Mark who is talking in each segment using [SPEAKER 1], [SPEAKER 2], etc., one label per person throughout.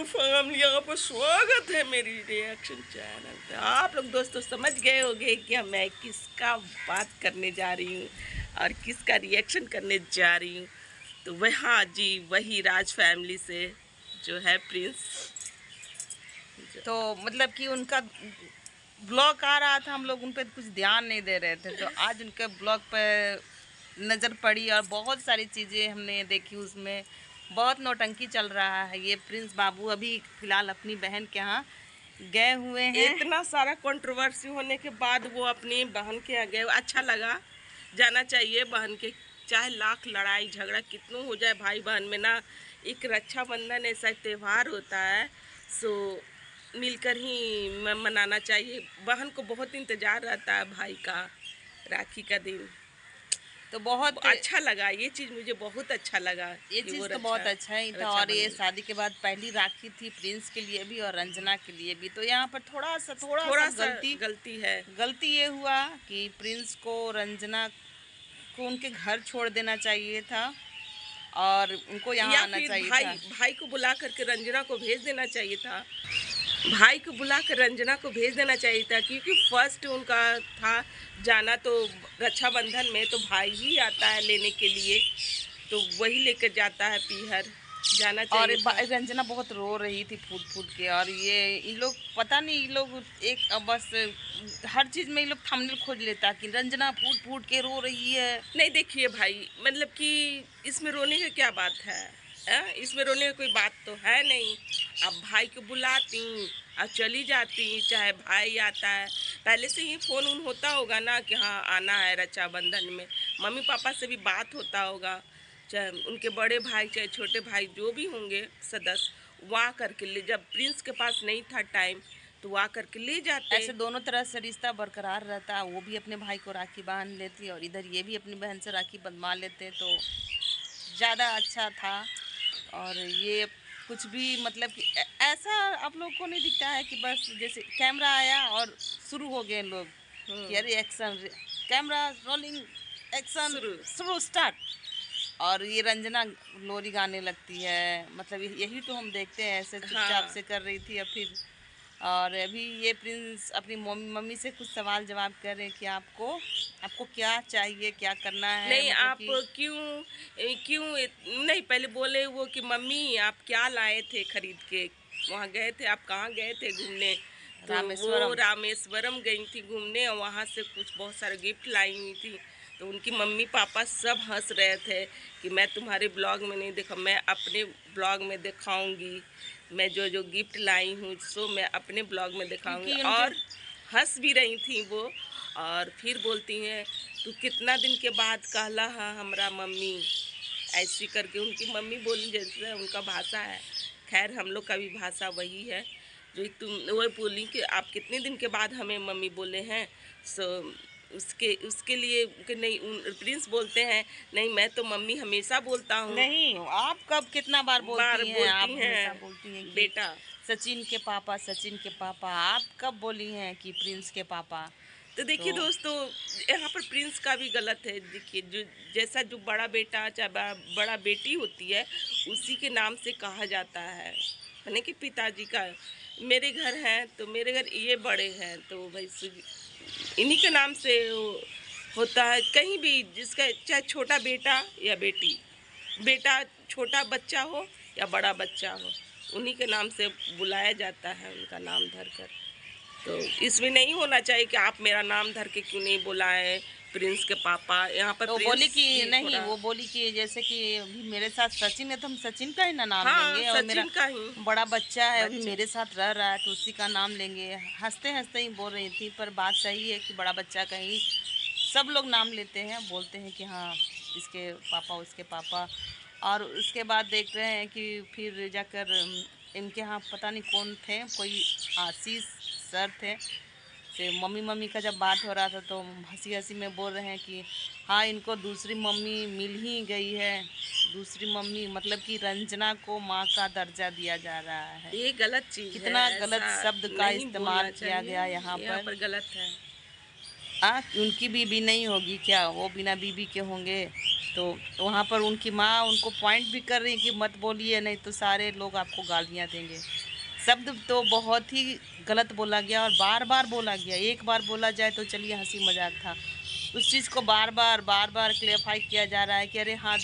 [SPEAKER 1] Hello family, आपका स्वागत है मेरी रिएक्शन चैनल पे। आप लोग दोस्तों समझ गए होंगे कि मैं किसका बात करने जा रही हूँ और किसका रिएक्शन करने जा रही हूँ। तो वह, हाँ जी, वही राज फैमिली से जो है प्रिंस।
[SPEAKER 2] तो मतलब कि उनका ब्लॉग आ रहा था, हम लोग उन पर कुछ ध्यान नहीं दे रहे थे, तो आज उनके ब्लॉग पे नज़र पड़ी और बहुत सारी चीज़ें हमने देखी। उसमें बहुत नौटंकी चल रहा है। ये प्रिंस बाबू अभी फ़िलहाल अपनी बहन के यहाँ गए हुए हैं।
[SPEAKER 1] इतना सारा कंट्रोवर्सी होने के बाद वो अपनी बहन के यहाँ गए। अच्छा लगा, जाना चाहिए बहन के, चाहे लाख लड़ाई झगड़ा कितनों हो जाए भाई बहन में ना, एक रक्षाबंधन ऐसा त्यौहार होता है, सो मिलकर ही मनाना चाहिए। बहन को बहुत इंतज़ार रहता है भाई का, राखी का दिन।
[SPEAKER 2] तो बहुत
[SPEAKER 1] अच्छा लगा ये चीज़, मुझे बहुत अच्छा लगा।
[SPEAKER 2] ये चीज़ तो बहुत अच्छा ही था। और ये शादी के बाद पहली राखी थी प्रिंस के लिए भी और रंजना के लिए भी। तो यहाँ पर थोड़ा सा गलती ये हुआ कि प्रिंस को रंजना को उनके घर छोड़ देना चाहिए था और उनको यहाँ आना चाहिए था।
[SPEAKER 1] भाई को बुला करके रंजना को भेज देना चाहिए था। भाई को बुला कर रंजना को भेज देना चाहिए था, क्योंकि फर्स्ट उनका था जाना, तो रक्षाबंधन में तो भाई ही आता है लेने के लिए, तो वही लेकर जाता है पीहर, जाना चाहिए था।
[SPEAKER 2] और रंजना बहुत रो रही थी फूट फूट के। और ये इन लोग पता नहीं, इन लोग एक बस हर चीज़ में इन लोग थंबनेल खोज लेता कि रंजना फूट फूट के रो रही है।
[SPEAKER 1] नहीं देखिए भाई, मतलब कि इसमें रोने का क्या बात है? इसमें रोने का कोई बात तो है नहीं। अब भाई को बुलाती और चली जाती, चाहे भाई आता है, पहले से ही फ़ोन उन होता होगा ना कि हाँ आना है रक्षाबंधन में, मम्मी पापा से भी बात होता होगा, चाहे उनके बड़े भाई चाहे छोटे भाई जो भी होंगे सदस्य, वो आ करके ले, जब प्रिंस के पास नहीं था टाइम तो वो आ करके ले जाते।
[SPEAKER 2] ऐसे दोनों तरह से रिश्ता बरकरार रहता। वो भी अपने भाई को राखी बांध लेती और इधर ये भी अपनी बहन से राखी बंधवा लेते, तो ज़्यादा अच्छा था। और ये कुछ भी मतलब कि ऐसा आप लोग को नहीं दिखता है कि बस जैसे कैमरा आया और शुरू हो गए लोग कि अरे एक्शन, कैमरा रोलिंग, एक्शन शुरू स्टार्ट। और ये रंजना लोरी गाने लगती है। मतलब यही तो हम देखते हैं, ऐसे चुपचाप से कर रही थी। और फिर और अभी ये प्रिंस अपनी मम्मी से कुछ सवाल जवाब कर रहे हैं कि आपको क्या चाहिए, क्या करना है।
[SPEAKER 1] नहीं
[SPEAKER 2] मतलब
[SPEAKER 1] आप क्यों नहीं, पहले बोले वो कि मम्मी आप क्या लाए थे खरीद के, वहाँ गए थे, आप कहाँ गए थे घूमने? तो वो रामेश्वरम गई थी घूमने और वहाँ से कुछ बहुत सारे गिफ्ट लाई हुई थी। तो उनकी मम्मी पापा सब हंस रहे थे कि मैं तुम्हारे ब्लॉग में नहीं देखा, मैं अपने ब्लॉग में दिखाऊंगी, मैं जो जो गिफ्ट लाई हूँ सो मैं अपने ब्लॉग में दिखाऊंगी। और हंस भी रही थी वो। और फिर बोलती हैं तू कितना दिन के बाद कहला है हमरा मम्मी, ऐसी करके उनकी मम्मी बोली, जैसे उनका भाषा है। खैर हम लोग का भी भाषा वही है जो तुम वो बोली कि आप कितने दिन के बाद हमें मम्मी बोले हैं। सो उसके लिए कि नहीं, प्रिंस बोलते हैं नहीं मैं तो मम्मी हमेशा बोलता हूँ।
[SPEAKER 2] नहीं, आप कब कितना बार बोलती हैं? आप हमेशा बोलती हैं कि
[SPEAKER 1] बेटा
[SPEAKER 2] सचिन के पापा, सचिन के पापा। आप कब बोली हैं कि प्रिंस के पापा?
[SPEAKER 1] तो देखिए दोस्तों, यहाँ पर प्रिंस का भी गलत है। देखिए जो जैसा जो बड़ा बेटा चाहे बड़ा बेटी होती है उसी के नाम से कहा जाता है, यानी कि पिताजी का मेरे घर हैं तो मेरे घर ये बड़े हैं तो भाई इन्हीं के नाम से होता है। कहीं भी जिसका चाहे छोटा बेटा या बेटी, बेटा छोटा बच्चा हो या बड़ा बच्चा हो, उन्हीं के नाम से बुलाया जाता है, उनका नाम धर कर। तो इसमें नहीं होना चाहिए कि आप मेरा नाम धर के क्यों नहीं बुलाए प्रिंस के पापा। यहाँ पर
[SPEAKER 2] तो बोली कि नहीं, वो बोली कि जैसे कि अभी मेरे साथ सचिन है तो हम सचिन का ही ना नाम लेंगे। और मेरा बड़ा बच्चा है अभी मेरे साथ रह रहा है तो उसी का नाम लेंगे। हंसते हंसते ही बोल रही थी, पर बात सही है कि बड़ा बच्चा का ही सब लोग नाम लेते हैं, बोलते हैं कि हाँ इसके पापा, उसके पापा। और उसके बाद देख रहे हैं कि फिर जाकर इनके यहाँ पता नहीं कौन थे, कोई आशीष सर थे, से मम्मी का जब बात हो रहा था तो हंसी हंसी में बोल रहे हैं कि हाँ इनको दूसरी मम्मी मिल ही गई है। दूसरी मम्मी मतलब कि रंजना को माँ का दर्जा दिया जा रहा है।
[SPEAKER 1] ये गलत चीज़,
[SPEAKER 2] कितना गलत शब्द का इस्तेमाल किया गया यहाँ पर।
[SPEAKER 1] गलत है।
[SPEAKER 2] उनकी बीबी नहीं होगी क्या? वो बिना बीबी के होंगे? तो वहाँ पर उनकी माँ उनको पॉइंट भी कर रही कि मत बोलिए, नहीं तो सारे लोग आपको गालियाँ देंगे। शब्द तो बहुत ही गलत बोला गया और बार बार बोला गया। एक बार बोला जाए तो चलिए हंसी मजाक था, उस चीज़ को बार बार क्लेरिफाई किया जा रहा है कि अरे हाँ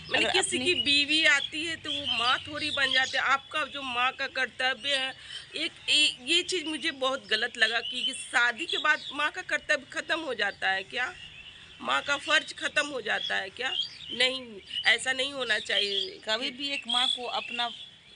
[SPEAKER 1] मैंने किसी की बीवी आती है तो वो माँ थोड़ी बन जाते है। आपका जो माँ का कर्तव्य है, ये चीज़ मुझे बहुत गलत लगा कि शादी के बाद माँ का कर्तव्य खत्म हो जाता है क्या? माँ का फर्ज खत्म हो जाता है क्या? नहीं, ऐसा नहीं होना चाहिए।
[SPEAKER 2] कभी भी एक माँ को अपना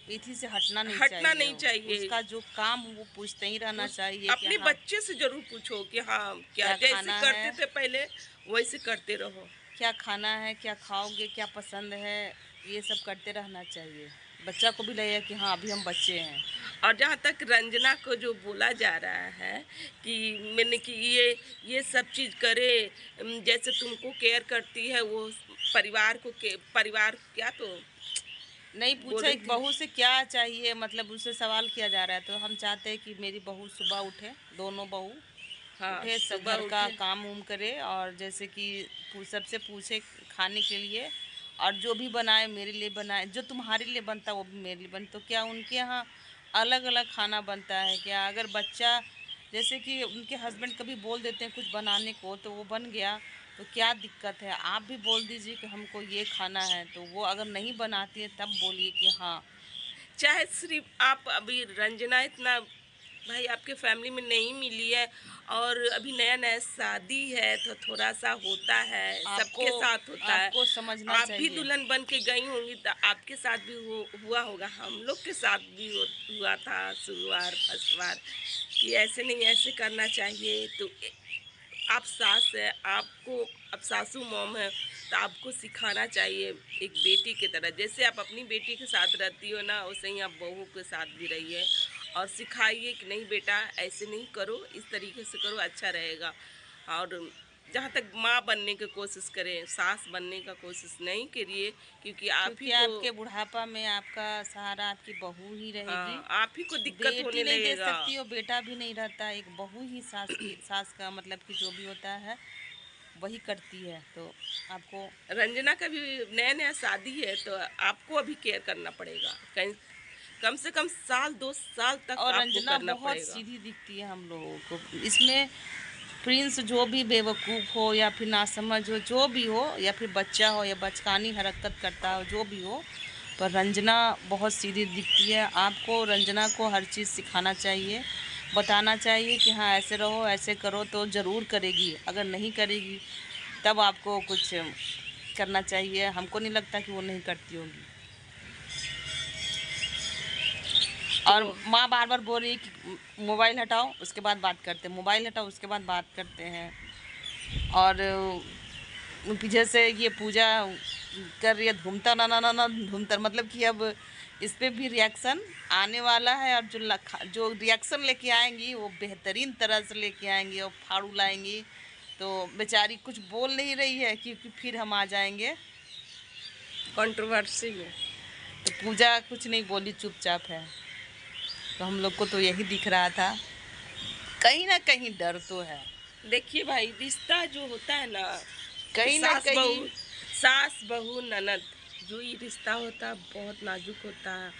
[SPEAKER 2] इथी से हटना नहीं चाहिए। उसका जो काम वो पूछते ही रहना चाहिए।
[SPEAKER 1] अपने
[SPEAKER 2] हाँ,
[SPEAKER 1] बच्चे से जरूर पूछो कि हाँ क्या जैसे करते थे पहले वैसे करते रहो।
[SPEAKER 2] क्या खाना है, क्या खाओगे, क्या पसंद है, ये सब करते रहना चाहिए। बच्चा को भी लगेगा कि हाँ अभी हम बच्चे हैं।
[SPEAKER 1] और जहाँ तक रंजना को जो बोला जा रहा है कि मैंने कि ये सब चीज़ करे, जैसे तुमको केयर करती है वो परिवार क्या तो
[SPEAKER 2] नहीं पूछा एक बहू से क्या चाहिए, मतलब उससे सवाल किया जा रहा है। तो हम चाहते हैं कि मेरी बहू सुबह उठे, दोनों बहू उठे, सब घर का काम उम करे और जैसे कि सबसे पूछे खाने के लिए, और जो भी बनाए मेरे लिए बनाए, जो तुम्हारे लिए बनता है वो भी मेरे लिए बने। तो क्या उनके यहाँ अलग अलग खाना बनता है क्या? अगर बच्चा जैसे कि उनके हस्बैंड कभी बोल देते हैं कुछ बनाने को तो वो बन गया, तो क्या दिक्कत है? आप भी बोल दीजिए कि हमको ये खाना है, तो वो अगर नहीं बनाती है तब बोलिए कि हाँ।
[SPEAKER 1] चाहे सिर्फ आप अभी रंजना इतना भाई आपके फैमिली में नहीं मिली है और अभी नया नया शादी है तो थोड़ा सा होता है, सबके साथ होता है।
[SPEAKER 2] आपको समझना
[SPEAKER 1] आप
[SPEAKER 2] चाहिए।
[SPEAKER 1] भी दुल्हन बन के गई होंगी तो आपके साथ भी हुआ होगा, हम लोग के साथ भी हुआ था शुरुआत फर्स्ट बार कि ऐसे नहीं ऐसे करना चाहिए। तो आप सास है, आपको अब सासू मॉम है तो आपको सिखाना चाहिए एक बेटी की तरह। जैसे आप अपनी बेटी के साथ रहती हो ना वैसे ही आप बहू के साथ भी रहिए और सिखाइए कि नहीं बेटा ऐसे नहीं करो, इस तरीके से करो, अच्छा रहेगा। और जहाँ तक माँ बनने की कोशिश करें, सास बनने का कोशिश नहीं करिए क्योंकि
[SPEAKER 2] आपके बुढ़ापा में आपका सहारा आपकी बहू ही रहेगी।
[SPEAKER 1] हाँ, आप ही को दिक्कत होने
[SPEAKER 2] नहीं
[SPEAKER 1] लगेगा।
[SPEAKER 2] दे सकती हो, बेटा भी नहीं रहता, एक बहू ही सास का मतलब कि जो भी होता है वही करती है। तो आपको
[SPEAKER 1] रंजना का भी नया नया शादी है तो आपको अभी केयर करना पड़ेगा, कहीं कम से कम साल 2 साल तक
[SPEAKER 2] और
[SPEAKER 1] आपको करना
[SPEAKER 2] बहुत
[SPEAKER 1] पड़ेगा।
[SPEAKER 2] सीधी दिखती है हम लोगों को। इसमें प्रिंस जो भी बेवकूफ़ हो या फिर नासमझ हो, जो भी हो, या फिर बच्चा हो या बचकानी हरकत करता हो, जो भी हो, पर रंजना बहुत सीधी दिखती है। आपको रंजना को हर चीज़ सिखाना चाहिए, बताना चाहिए कि हाँ ऐसे रहो, ऐसे करो, तो ज़रूर करेगी। अगर नहीं करेगी तब आपको कुछ करना चाहिए। हमको नहीं लगता कि वो नहीं करती होगी। और माँ बार बार बोल रही है कि मोबाइल हटाओ उसके बाद बात करते हैं, मोबाइल हटाओ उसके बाद बात करते हैं। और पीछे से ये पूजा कर रही है धूमता ना ना ना ना धूमता, मतलब कि अब इस पर भी रिएक्शन आने वाला है। और जो रिएक्शन लेके आएंगी वो बेहतरीन तरह से लेके आएंगी और फाड़ू लाएंगी। तो बेचारी कुछ बोल नहीं रही है क्योंकि फिर हम आ जाएंगे
[SPEAKER 1] कंट्रोवर्सी में।
[SPEAKER 2] तो पूजा कुछ नहीं बोली, चुपचाप है। तो हम लोग को तो यही दिख रहा था, कहीं ना कहीं डर तो है।
[SPEAKER 1] देखिए भाई रिश्ता जो होता है ना,
[SPEAKER 2] कहीं ना कहीं
[SPEAKER 1] सास बहू ननद जो ये रिश्ता होता है बहुत नाजुक होता है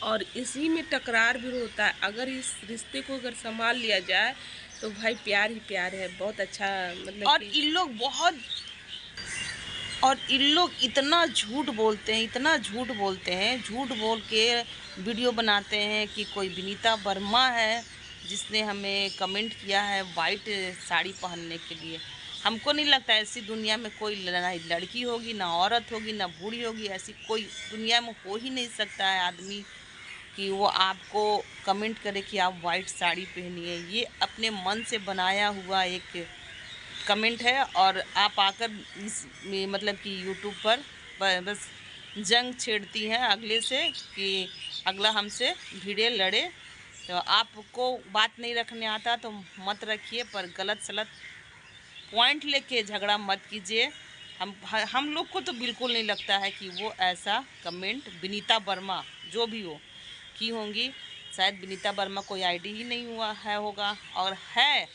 [SPEAKER 1] और इसी में टकरार भी होता है। अगर इस रिश्ते को अगर संभाल लिया जाए तो भाई प्यार ही प्यार है, बहुत अच्छा। मतलब
[SPEAKER 2] और इन लोग इतना झूठ बोलते हैं, इतना झूठ बोलते हैं, झूठ बोल के वीडियो बनाते हैं कि कोई विनीता वर्मा है जिसने हमें कमेंट किया है वाइट साड़ी पहनने के लिए। हमको नहीं लगता ऐसी दुनिया में कोई लड़की होगी, ना औरत होगी, ना बूढ़ी होगी, ऐसी कोई दुनिया में हो ही नहीं सकता है आदमी कि वो आपको कमेंट करे कि आप वाइट साड़ी पहनिए। ये अपने मन से बनाया हुआ एक कमेंट है और आप आकर इस मतलब कि यूट्यूब पर बस जंग छेड़ती हैं अगले से कि अगला हमसे भिड़े लड़े। तो आपको बात नहीं रखने आता तो मत रखिए, पर गलत सलत पॉइंट लेके झगड़ा मत कीजिए। हम लोग को तो बिल्कुल नहीं लगता है कि वो ऐसा कमेंट विनीता वर्मा जो भी हो की होंगी। शायद विनीता वर्मा कोई आईडी ही नहीं हुआ है होगा, और है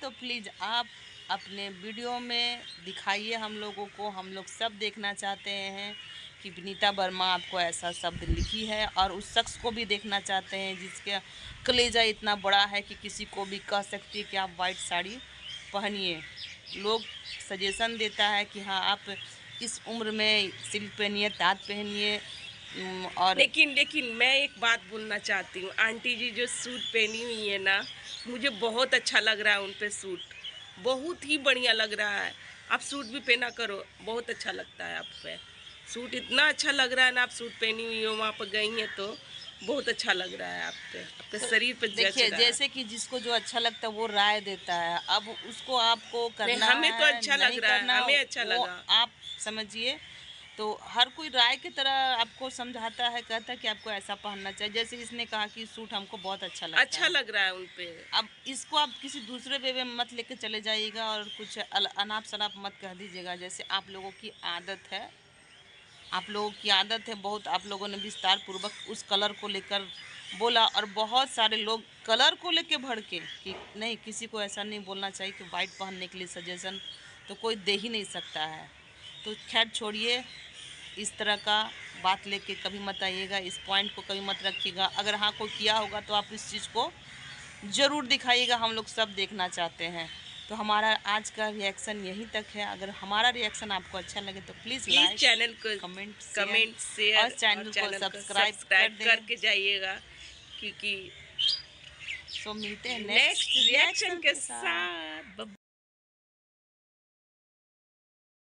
[SPEAKER 2] तो प्लीज़ आप अपने वीडियो में दिखाइए हम लोगों को, हम लोग सब देखना चाहते हैं कि विनीता वर्मा आपको ऐसा शब्द लिखी है, और उस शख्स को भी देखना चाहते हैं जिसका कलेजा इतना बड़ा है कि किसी को भी कह सकती है कि आप वाइट साड़ी पहनिए। लोग सजेशन देता है कि हाँ आप इस उम्र में सिल्क पहनिए, ताज पहनिए। और
[SPEAKER 1] लेकिन मैं एक बात बोलना चाहती हूँ, आंटी जी जो सूट पहनी हुई है ना, मुझे बहुत अच्छा लग रहा है उन पे सूट, बहुत ही बढ़िया लग रहा है। आप सूट भी पहना करो, बहुत अच्छा लगता है आप पे सूट, इतना अच्छा लग रहा है ना। आप सूट पहनी हुई हो, वहाँ पर गई हैं तो बहुत अच्छा लग रहा है आप पे, आपके
[SPEAKER 2] तो
[SPEAKER 1] शरीर पे
[SPEAKER 2] देखिए, जैसे कि जिसको जो अच्छा लगता है वो राय देता है, अब उसको आपको करना
[SPEAKER 1] हमें तो
[SPEAKER 2] है
[SPEAKER 1] अच्छा
[SPEAKER 2] नहीं
[SPEAKER 1] लग रहा है,
[SPEAKER 2] करना
[SPEAKER 1] हमें अच्छा
[SPEAKER 2] वो
[SPEAKER 1] लगा।
[SPEAKER 2] आप समझिए। तो हर कोई राय की तरह आपको समझाता है, कहता है कि आपको ऐसा पहनना चाहिए। जैसे इसने कहा कि सूट हमको बहुत अच्छा लगता
[SPEAKER 1] अच्छा
[SPEAKER 2] है,
[SPEAKER 1] लग रहा है उन पे।
[SPEAKER 2] अब इसको आप किसी दूसरे वे में मत लेके चले जाइएगा और कुछ अनाप शनाप मत कह दीजिएगा। जैसे आप लोगों की आदत है, बहुत, आप लोगों ने विस्तार पूर्वक उस कलर को लेकर बोला, और बहुत सारे लोग कलर को लेके भड़के कि नहीं, किसी को ऐसा नहीं बोलना चाहिए कि वाइट पहनने के लिए सजेशन तो कोई दे ही नहीं सकता है। तो खैर छोड़िए, इस तरह का बात लेके कभी मत आइएगा, इस पॉइंट को कभी मत रखिएगा। अगर हाँ कोई किया होगा तो आप इस चीज़ को ज़रूर दिखाइएगा, हम लोग सब देखना चाहते हैं। तो हमारा आज का रिएक्शन यहीं तक है। अगर हमारा रिएक्शन आपको अच्छा लगे तो प्लीज़ लाइक,
[SPEAKER 1] चैनल को
[SPEAKER 2] कमेंट
[SPEAKER 1] शेयर
[SPEAKER 2] और चैनल को सब्सक्राइब कर दें।
[SPEAKER 1] करके जाइएगा, क्योंकि
[SPEAKER 2] तो मिलते हैं
[SPEAKER 1] नेक्स्ट
[SPEAKER 2] नेक्स्ट
[SPEAKER 1] रिएक्शन
[SPEAKER 2] रिएक्शन
[SPEAKER 1] के
[SPEAKER 2] के साथ।
[SPEAKER 1] साथ।